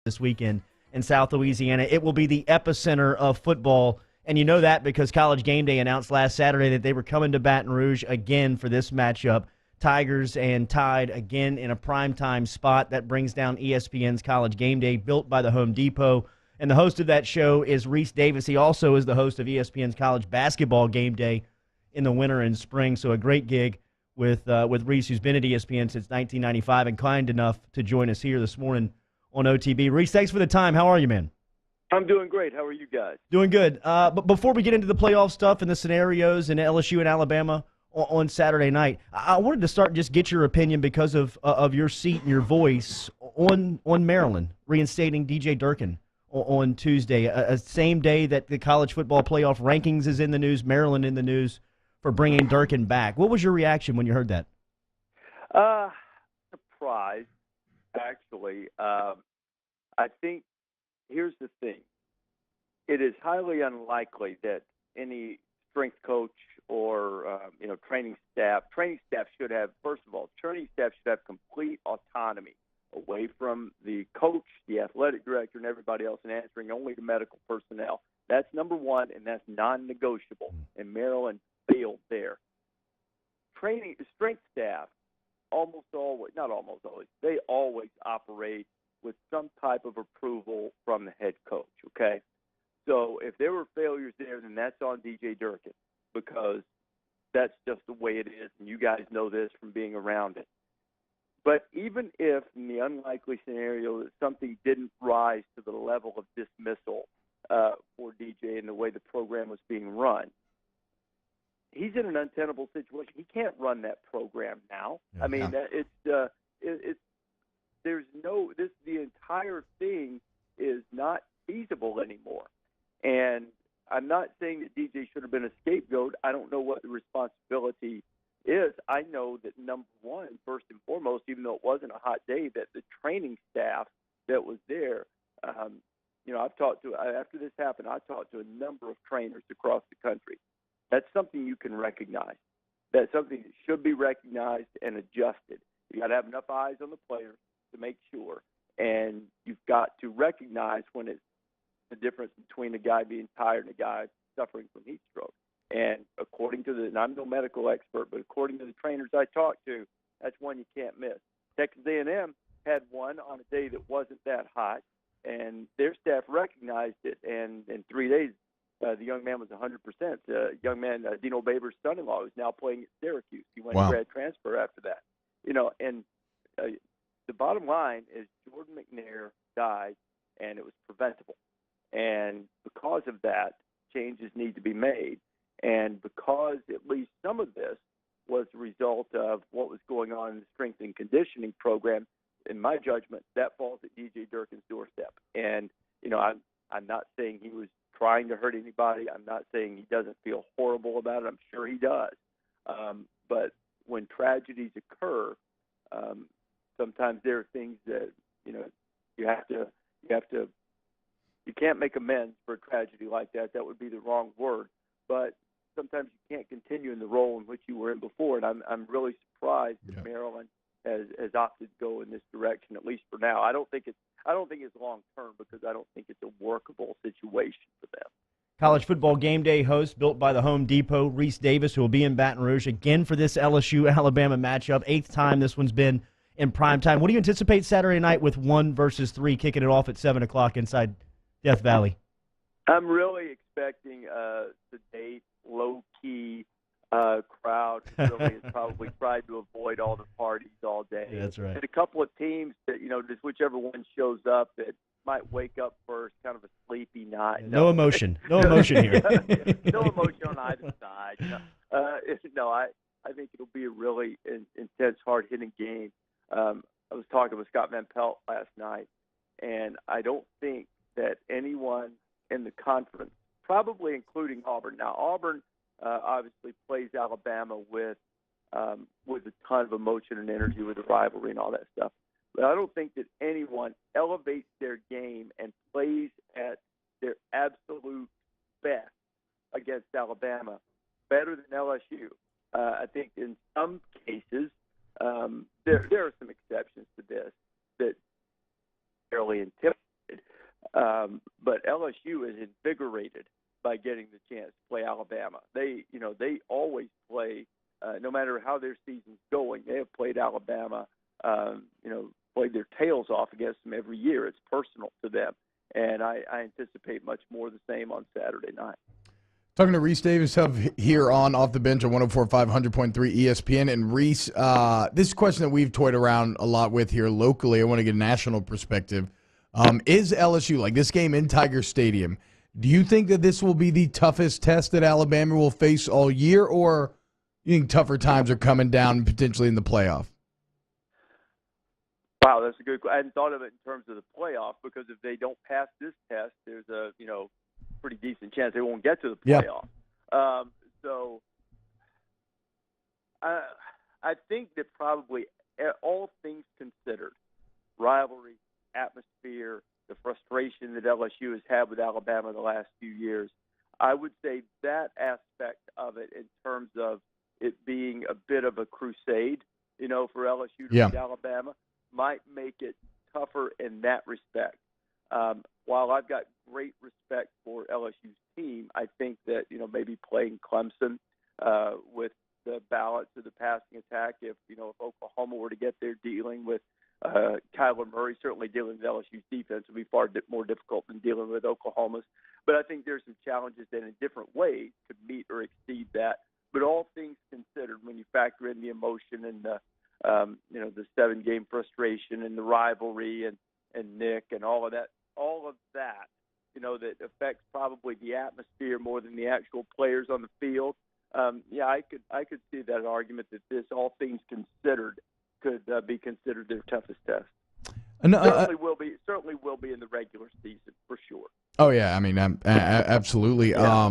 this weekend in South Louisiana. It will be the epicenter of football, and you know that because College Gameday announced last Saturday that they were coming to Baton Rouge again for this matchup. Tigers and Tide again in a primetime spot. That brings down ESPN's College Gameday, built by the Home Depot. And the host of that show is Rece Davis. He also is the host of ESPN's College Basketball Gameday in the winter and spring. So a great gig with Rece, who's been at ESPN since 1995 and kind enough to join us here this morning on OTB. Rece, thanks for the time. How are you, man? I'm doing great. How are you guys? Doing good. But before we get into the playoff stuff and the scenarios and LSU and Alabama on Saturday night, I wanted to start and just get your opinion because of your seat and your voice on Maryland reinstating DJ Durkin on Tuesday, a same day that the college football playoff rankings is in the news, Maryland in the news for bringing Durkin back. What was your reaction when you heard that? Surprised, actually. I think here's the thing. It is highly unlikely that any strength coach or training staff should have, first of all, training staff should have complete autonomy away from the coach, the athletic director, and everybody else, and answering only to medical personnel. That's number one, and that's non-negotiable. And Maryland failed there. Strength staff they always operate with some type of approval from the head coach, okay? So if there were failures there, then that's on DJ Durkin because that's just the way it is, and you guys know this from being around it. But even if, in the unlikely scenario, that something didn't rise to the level of dismissal for DJ and the way the program was being run, he's in an untenable situation. He can't run that program now. Yeah. I mean, the entire thing is not feasible anymore. And I'm not saying that DJ should have been a scapegoat. I don't know what the responsibility is. I know that number one, first and foremost, even though it wasn't a hot day, that the training staff that was there, I've talked to, after this happened, I talked to a number of trainers across the country. That's something you can recognize. That's something that should be recognized and adjusted. You got to have enough eyes on the players to make sure, and you've got to recognize when it's the difference between a guy being tired and a guy suffering from heat stroke. And according to and I'm no medical expert, but according to the trainers I talked to, that's one you can't miss. Texas A&M had one on a day that wasn't that hot, and their staff recognized it, and in 3 days, the young man was 100%. Young man, Dino Baber's son-in-law, is now playing at Syracuse. He went grad transfer after that. And the bottom line is Jordan McNair died, and it was preventable. And because of that, changes need to be made. And because at least some of this was the result of what was going on in the strength and conditioning program, in my judgment, that falls at DJ Durkin's doorstep. And, I'm not saying he was trying to hurt anybody. I'm not saying he doesn't feel horrible about it. I'm sure he does. But when tragedies occur, sometimes there are things that, you can't make amends for a tragedy like that. That would be the wrong word. But sometimes you can't continue in the role in which you were in before. And I'm really surprised that Maryland has opted to go in this direction, at least for now. I don't think it's long term because I don't think it's a workable situation for them. College Football Game Day host built by the Home Depot, Rece Davis, who will be in Baton Rouge again for this LSU-Alabama matchup. 8th time this one's been in prime time. What do you anticipate Saturday night with 1 versus 3 kicking it off at 7 o'clock inside Death Valley? I'm really expecting sedate, low-key crowd who really has probably tried to avoid all the parties all day. Yeah, that's right. And a couple of teams that, just whichever one shows up that might wake up first, kind of a sleepy night. Yeah, no emotion. No emotion here. No emotion on either side. I think it'll be a really intense, hard-hitting game. I was talking with Scott Van Pelt last night, and I don't think that anyone in the conference, probably including Auburn. Now, Auburn obviously plays Alabama with a ton of emotion and energy with the rivalry and all that stuff. But I don't think that anyone elevates their game and plays at their absolute best against Alabama better than LSU. I think in some cases there are some exceptions to this that fairly intimidating. But LSU is invigorated by getting the chance to play Alabama. They always play, no matter how their season's going. They have played Alabama, played their tails off against them every year. It's personal to them, and I anticipate much more the same on Saturday night. Talking to Rece Davis here on Off the Bench on 104.5, 100.3 ESPN. And Rece, this question that we've toyed around a lot with here locally, I want to get a national perspective. Is LSU, like this game in Tiger Stadium, do you think that this will be the toughest test that Alabama will face all year, or you think tougher times are coming down potentially in the playoff? Wow, that's a good question. I hadn't thought of it in terms of the playoff, because if they don't pass this test, there's a pretty decent chance they won't get to the playoff. Yep. So I think that probably all things considered, rivalry, atmosphere, the frustration that LSU has had with Alabama the last few years, I would say that aspect of it, in terms of it being a bit of a crusade, for LSU to beat Alabama, might make it tougher in that respect. While I've got great respect for LSU's team, I think that, maybe playing Clemson with the balance of the passing attack, if Oklahoma were to get there, dealing with Kyler Murray, certainly dealing with LSU's defense would be far more difficult than dealing with Oklahoma's. But I think there's some challenges that in different ways could meet or exceed that. But all things considered, when you factor in the emotion and the 7-game frustration and the rivalry and Nick and all of that, that affects probably the atmosphere more than the actual players on the field. I could see that argument that this, all things considered, could be considered their toughest test. Certainly will be in the regular season for sure. Oh yeah, I mean, absolutely. Yeah.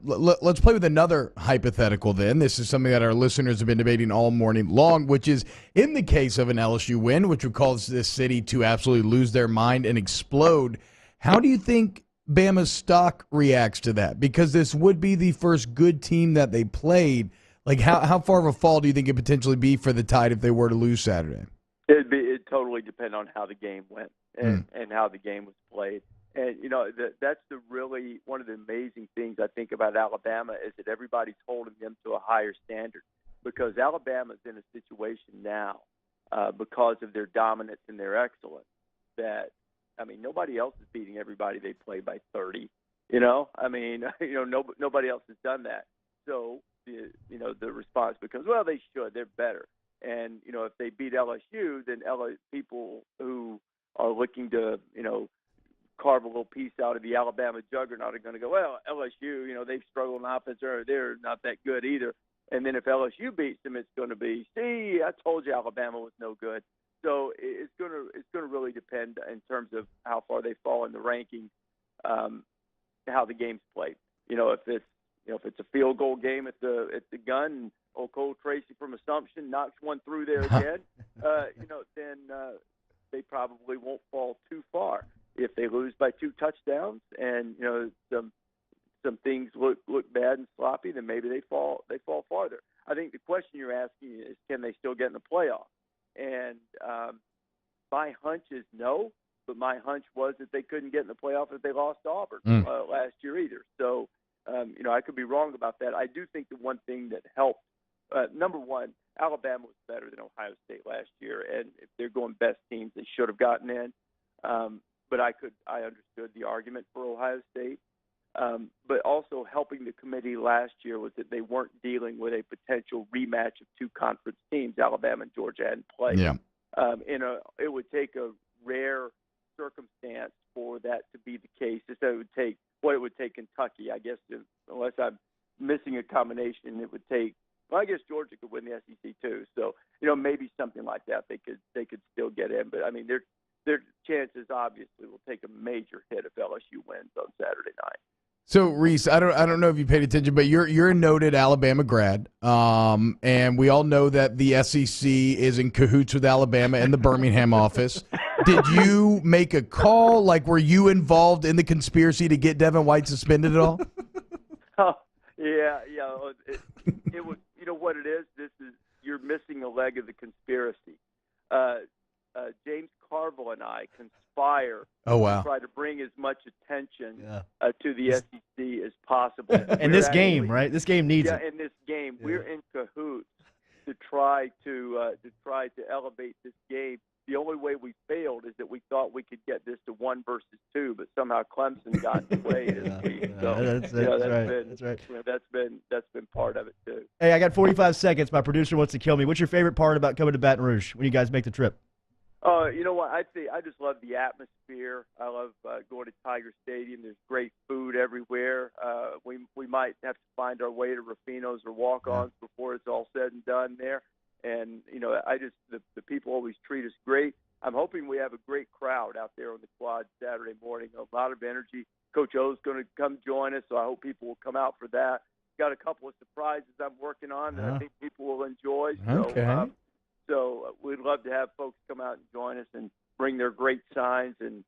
Let's play with another hypothetical. Then this is something that our listeners have been debating all morning long, which is in the case of an LSU win, which would cause this city to absolutely lose their mind and explode. How do you think Bama's stock reacts to that? Because this would be the first good team that they played. Like, how far of a fall do you think it potentially be for the Tide if they were to lose Saturday? It'd totally depend on how the game went and how the game was played. And, that's really one of the amazing things I think about Alabama, is that everybody's holding them to a higher standard, because Alabama's in a situation now because of their dominance and their excellence that, nobody else is beating everybody they play by 30. Nobody else has done that. So, the response becomes, well, they should. They're better. And, if they beat LSU, then people who are looking to, carve a little piece out of the Alabama juggernaut are going to go, well, LSU, they've struggled in offense, or they're not that good either. And then if LSU beats them, it's going to be, see, I told you Alabama was no good. So it's going to really depend in terms of how far they fall in the rankings, how the game's played. If it's a field goal game at the gun, and Cole Tracy from Assumption knocks one through there again, then they probably won't fall too far. If they lose by 2 touchdowns and some things look bad and sloppy, then maybe they fall farther. I think the question you're asking is, can they still get in the playoff? And my hunch is no, but my hunch was that they couldn't get in the playoff if they lost to Auburn last year either. So I could be wrong about that. I do think the one thing that helped, number one, Alabama was better than Ohio State last year, and if they're going best teams, they should have gotten in. But I understood the argument for Ohio State. But also helping the committee last year was that they weren't dealing with a potential rematch of 2 conference teams. Alabama and Georgia hadn't played. Yeah. It would take a rare circumstance for that to be the case. It would take Kentucky, I guess, unless I'm missing a combination. It would take. Well, I guess Georgia could win the SEC too. So maybe something like that they could still get in. But their chances obviously will take a major hit if LSU wins on Saturday night. So Rece, I don't know if you paid attention, but you're a noted Alabama grad, and we all know that the SEC is in cahoots with Alabama and the Birmingham office. Did you make a call? Like, were you involved in the conspiracy to get Devin White suspended at all? Oh, yeah. It was. You know what it is? You're missing a leg of the conspiracy. James Carville and I conspire Oh, wow. to try to bring as much attention Yeah. to the SEC as possible. And this game, right? This game needs it. Yeah, in this game, we're in cahoots to try to elevate this game. The only way we failed is that we thought we could get this to 1 versus 2, but somehow Clemson got in the way this week. So that's been part of it too. Hey, I got 45 seconds. My producer wants to kill me. What's your favorite part about coming to Baton Rouge when you guys make the trip? You know what? I'd say I just love the atmosphere. I love going to Tiger Stadium. There's great food everywhere. We might have to find our way to Rufino's or Walk-Ons before it's all said and done there. And, you know, the people always treat us great. I'm hoping we have a great crowd out there on the quad Saturday morning. A lot of energy. Coach O's going to come join us, so I hope people will come out for that. Got a couple of surprises I'm working on that I think people will enjoy. Okay. So we'd love to have folks come out and join us and bring their great signs and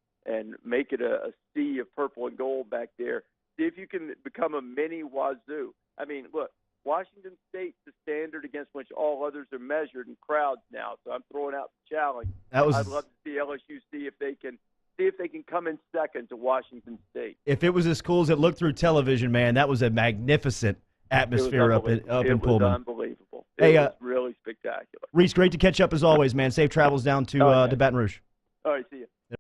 make it a sea of purple and gold back there. See if you can become a mini Wazoo. I mean, look, Washington State's the standard against which all others are measured in crowds now. So I'm throwing out the challenge. I'd love to see LSU see if they can come in second to Washington State. If it was as cool as it looked through television, man, that was a magnificent atmosphere up in Pullman. It was unbelievable. It was really spectacular. Rece, great to catch up as always, man. Safe travels down to Baton Rouge. All right, see you.